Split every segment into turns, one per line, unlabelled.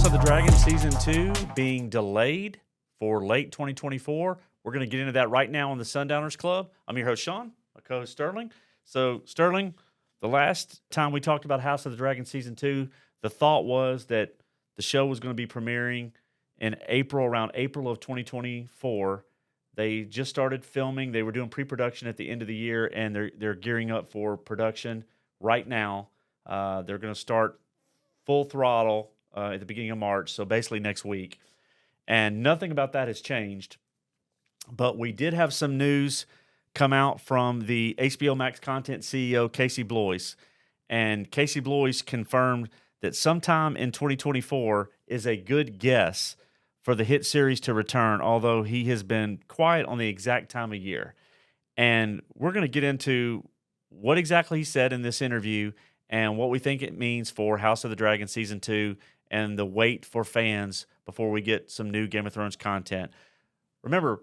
of the Dragon Season 2 being delayed for late 2024. We're going to get into that right now on the Sundowners Club. I'm your host, Sean, my co-host, Sterling. So, Sterling, the last time we talked about House of the Dragon Season 2, the thought was that the show was going to be premiering in April, around April of 2024. They just started filming. They were doing pre-production at the end of the year, and they're gearing up for production right now. They're going to start full throttle at the beginning of March, so basically next week. And nothing about that has changed. But we did have some news come out from the HBO Max content CEO, Casey Bloys. And Casey Bloys confirmed that sometime in 2024 is a good guess for the hit series to return, although he has been quiet on the exact time of year. And we're going to get into what exactly he said in this interview and what we think it means for House of the Dragon Season 2 and the wait for fans before we get some new Game of Thrones content. Remember,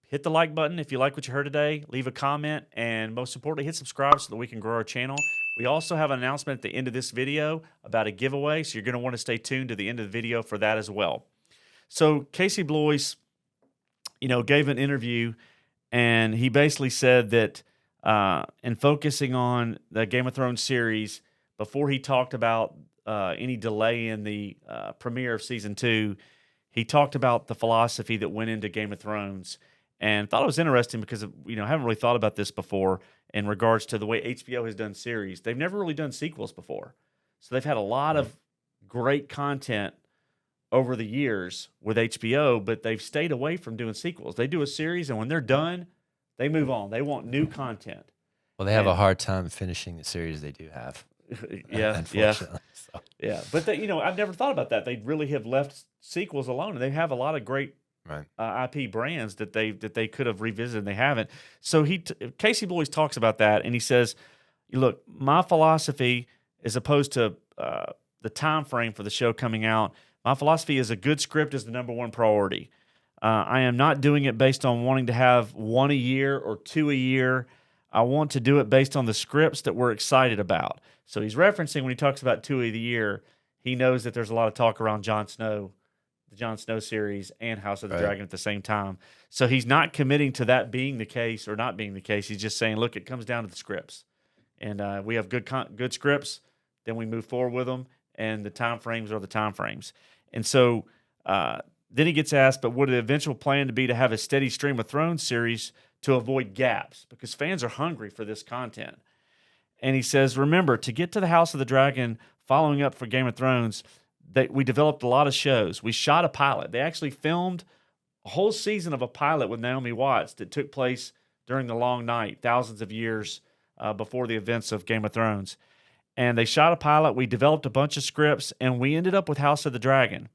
hit the like button if you like what you heard today. Leave a comment, and most importantly, hit subscribe so that we can grow our channel. We also have an announcement at the end of this video about a giveaway, so you're going to want to stay tuned to the end of the video for that as well. So Casey Bloys, gave an interview, and he basically said that in focusing on the Game of Thrones series, before he talked about any delay in the premiere of Season 2, he talked about the philosophy that went into Game of Thrones, and thought it was interesting because, I haven't really thought about this before in regards to the way HBO has done series. They've never really done sequels before. So they've had a lot of great content over the years with HBO, but they've stayed away from doing sequels. They do a series, and when they're done, they move on. They want new content.
Well, they have a hard time finishing the series they do have.
Unfortunately. So. Yeah. But I've never thought about that. They really have left sequels alone, and they have a lot of great IP brands that they could have revisited, and they haven't. So Casey Bloys talks about that, and he says, "Look, my philosophy, as opposed to the time frame for the show coming out, my philosophy is a good script is the number one priority. I am not doing it based on wanting to have one a year or two a year. I want to do it based on the scripts that we're excited about." So he's referencing, when he talks about two a year, he knows that there's a lot of talk around Jon Snow, the Jon Snow series, and House of the Dragon at the same time. So he's not committing to that being the case or not being the case. He's just saying, look, it comes down to the scripts. And we have good scripts, then we move forward with them, and the time frames are the time frames. And so then he gets asked, but would the eventual plan to be to have a steady stream of Thrones series to avoid gaps? Because fans are hungry for this content. And he says, remember, to get to the House of the Dragon, following up for Game of Thrones, we developed a lot of shows. We shot a pilot. They actually filmed a whole season of a pilot with Naomi Watts that took place during the Long Night, thousands of years before the events of Game of Thrones. And they shot a pilot. We developed a bunch of scripts, and we ended up with House of the Dragon.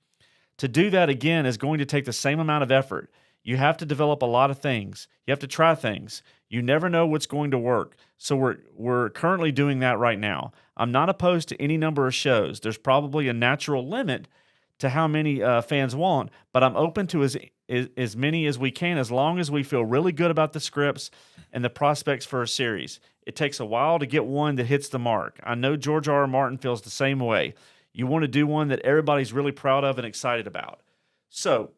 To do that, again, is going to take the same amount of effort. You have to develop a lot of things. You have to try things. You never know what's going to work. So we're currently doing that right now. I'm not opposed to any number of shows. There's probably a natural limit to how many fans want, but I'm open to as many as we can, as long as we feel really good about the scripts and the prospects for a series. It takes a while to get one that hits the mark. I know George R.R. Martin feels the same way. You want to do one that everybody's really proud of and excited about. So,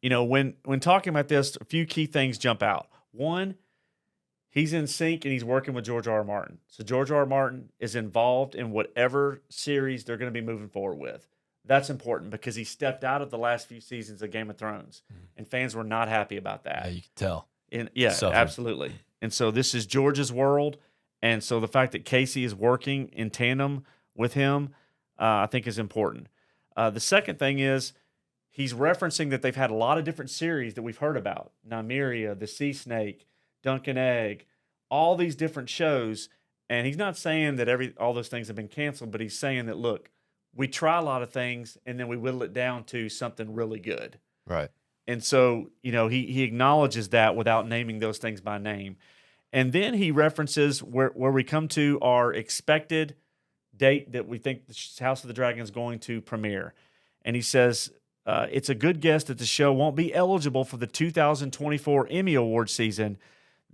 when talking about this, a few key things jump out. One, he's in sync and he's working with George R.R. Martin. So George R.R. Martin is involved in whatever series they're going to be moving forward with. That's important because he stepped out of the last few seasons of Game of Thrones, and fans were not happy about that.
Yeah, you can tell.
Absolutely. And so this is George's world, and so the fact that Casey is working in tandem with him, I think is important. The second thing is he's referencing that they've had a lot of different series that we've heard about. Nymeria, The Sea Snake, Dunk and Egg, all these different shows. And he's not saying that all those things have been canceled, but he's saying that, look, we try a lot of things and then we whittle it down to something really good.
Right.
And so, he acknowledges that without naming those things by name. And then he references where we come to our expected date that we think the House of the Dragon is going to premiere. And he says, it's a good guess that the show won't be eligible for the 2024 Emmy Award season.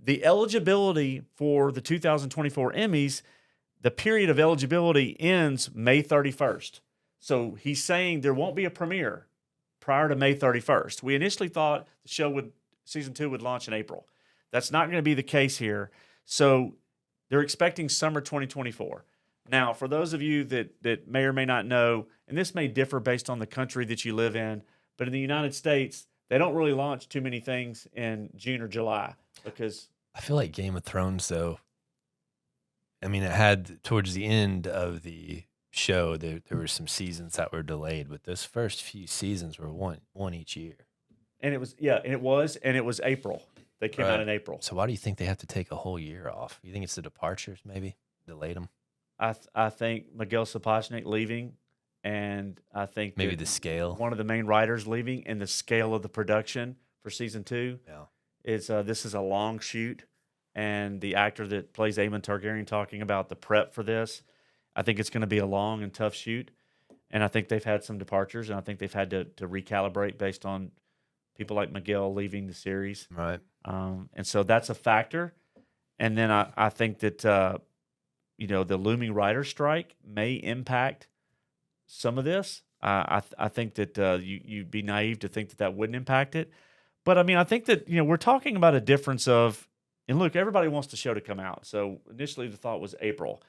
The eligibility for the 2024 Emmys, the period of eligibility ends May 31st. So he's saying there won't be a premiere prior to May 31st. We initially thought the show season 2 would launch in April. That's not going to be the case here. So they're expecting summer 2024. Now, for those of you that may or may not know, and this may differ based on the country that you live in, but in the United States, they don't really launch too many things in June or July because
I feel like Game of Thrones, though. I mean, it had towards the end of the show, there were some seasons that were delayed, but those first few seasons were one each year.
And it was April. They came out in April.
So why do you think they have to take a whole year off? You think it's the departures maybe delayed them?
I think Miguel Sapochnik leaving, and I think
maybe the scale.
One of the main writers leaving, and the scale of the production for season 2.
Yeah,
is this is a long shoot, and the actor that plays Aemon Targaryen talking about the prep for this, I think it's going to be a long and tough shoot, and I think they've had some departures, and I think they've had to recalibrate based on people like Miguel leaving the series,
right?
And so that's a factor, and then I think that. The looming writer's strike may impact some of this. I think that you'd be naive to think that wouldn't impact it. But, I mean, I think that, we're talking about a difference of – and, look, everybody wants the show to come out. So, initially the thought was April.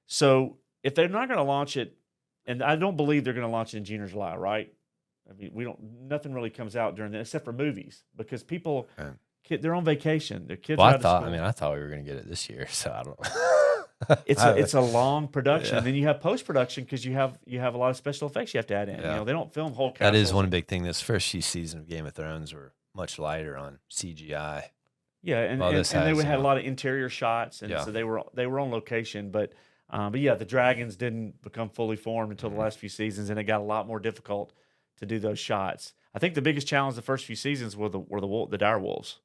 So, if they're not going to launch it – and I don't believe they're going to launch it in June or July, right? I mean, nothing really comes out during that except for movies because people they're on vacation. Their kids are out of school.
I thought we were going to get it this year, so I don't
It's a long production. And then you have post production because you have a lot of special effects you have to add in.
Yeah.
They don't film whole castles.
That is one big thing. This first few seasons of Game of Thrones were much lighter on CGI.
Yeah, and they had a lot of interior shots, and so they were on location. But yeah, the dragons didn't become fully formed until the last few seasons, and it got a lot more difficult to do those shots. I think the biggest challenge the first few seasons were the dire wolves.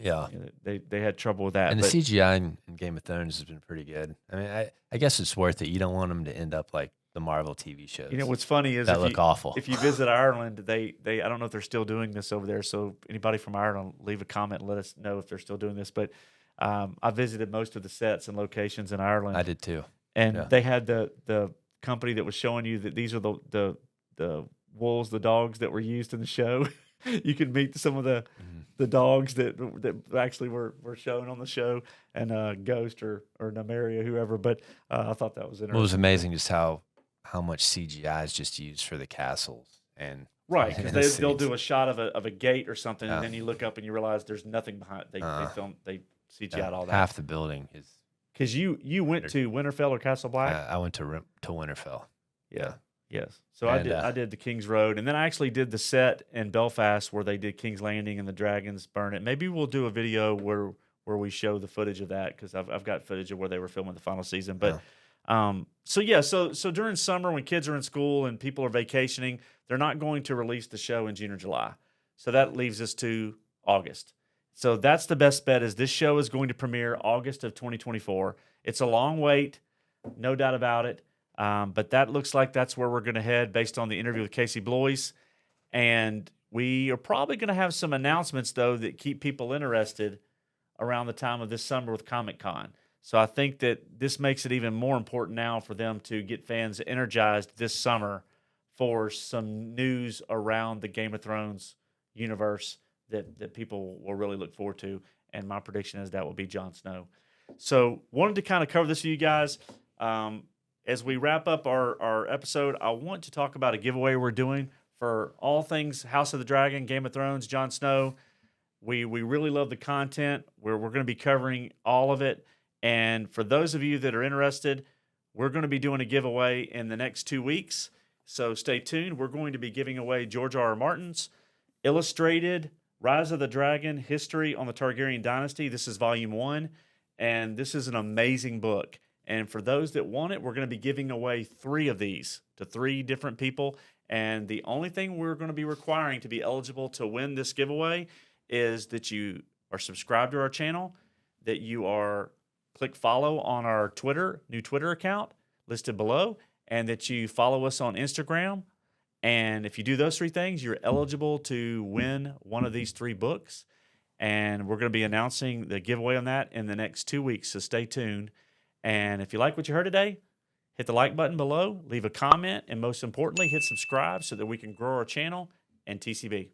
Yeah,
they had trouble with that.
And the CGI in Game of Thrones has been pretty good. I mean, I guess it's worth it. You don't want them to end up like the Marvel TV shows.
What's funny is
that look awful.
If you visit Ireland, they I don't know if they're still doing this over there. So anybody from Ireland, leave a comment and let us know if they're still doing this. But I visited most of the sets and locations in Ireland.
I did too.
And they had the company that was showing you that these are the wolves, the dogs that were used in the show. You can meet some of the dogs that actually were shown on the show, and Ghost or Nymeria, whoever. But I thought that was interesting.
Well, it was amazing just how much CGI is just used for the castles and
right, because they'll do a shot of a gate or something, and then you look up and you realize there's nothing behind. They CGI'd all that.
Half the building is
because you went to Winterfell or Castle Black.
I went to Winterfell.
Yeah. Yes. So I did the King's Road, and then I actually did the set in Belfast where they did King's Landing and the dragons burn it. Maybe we'll do a video where we show the footage of that because I've got footage of where they were filming the final season. But so during summer when kids are in school and people are vacationing, they're not going to release the show in June or July. So that leaves us to August. So that's the best bet is this show is going to premiere August of 2024. It's a long wait, no doubt about it. But that looks like that's where we're going to head based on the interview with Casey Bloys. And we are probably going to have some announcements, though, that keep people interested around the time of this summer with Comic-Con. So I think that this makes it even more important now for them to get fans energized this summer for some news around the Game of Thrones universe that people will really look forward to. And my prediction is that will be Jon Snow. So wanted to kind of cover this with you guys. As we wrap up our episode, I want to talk about a giveaway we're doing for all things House of the Dragon, Game of Thrones, Jon Snow. We really love the content. We're going to be covering all of it. And for those of you that are interested, we're going to be doing a giveaway in the next 2 weeks. So stay tuned. We're going to be giving away George R.R. Martin's illustrated Rise of the Dragon History on the Targaryen Dynasty. This is volume 1, and this is an amazing book. And for those that want it, we're going to be giving away 3 of these to 3 different people. And the only thing we're going to be requiring to be eligible to win this giveaway is that you are subscribed to our channel, that you are click follow on our new Twitter account listed below, and that you follow us on Instagram. And if you do those 3 things, you're eligible to win one of these 3 books. And we're going to be announcing the giveaway on that in the next 2 weeks. So stay tuned. And if you like what you heard today, Hit the like button below, leave a comment, and most importantly, hit subscribe so that we can grow our channel and TCB.